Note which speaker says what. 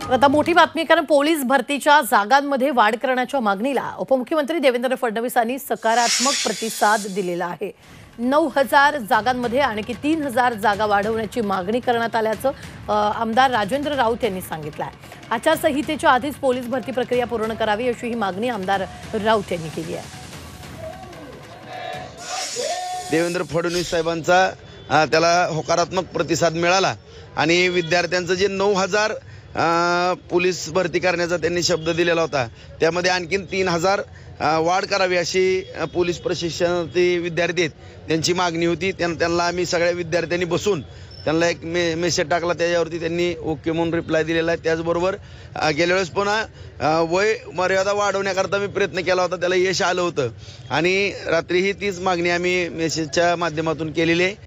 Speaker 1: आता मोठी बातमी, कारण पोलीस भरतीच्या जागांमध्ये वाढ करण्याच्या मागणीला उपमुख्यमंत्री देवेंद्र फडणवीसांनी सकारात्मक प्रतिसाद दिलेला आहे। 9,000 जागांमध्ये आणखी 3,000 जागा वाढवण्याची मागणी करण्यात आल्याचं आमदार राजेंद्र राऊत यांनी सांगितलं आहे। आचारसंहितेच्या आधीच पोलीस भरती प्रक्रिया पूर्ण करावी अशी ही मागणी आमदार राऊत यांनी केली आहे।
Speaker 2: देवेंद्र फडणवीस साहेबांचा त्याला होकारात्मक प्रतिसाद मिळाला आणि विद्यार्थ्यांचं जे 9,000 पोलीस भरती करण्याचा त्यांनी शब्द दिलेला होता, त्यामध्ये आणखीन 3,000 वाढ करावी अशी पोलीस प्रशिक्षणार्थी विद्यार्थी आहेत त्यांची मागणी होती। त्यांना आम्ही सगळ्या विद्यार्थ्यांनी बसून त्यांना एक मेसेज टाकला, त्याच्यावरती त्यांनी ओके म्हणून रिप्लाय दिलेला आहे। त्याचबरोबर गेल्या वेळेस पुन्हा वय मर्यादा वाढवण्याकरता मी प्रयत्न केला होता, त्याला यश आलं होतं आणि रात्रीही तीच मागणी आम्ही मेसेजच्या माध्यमातून केलेली आहे।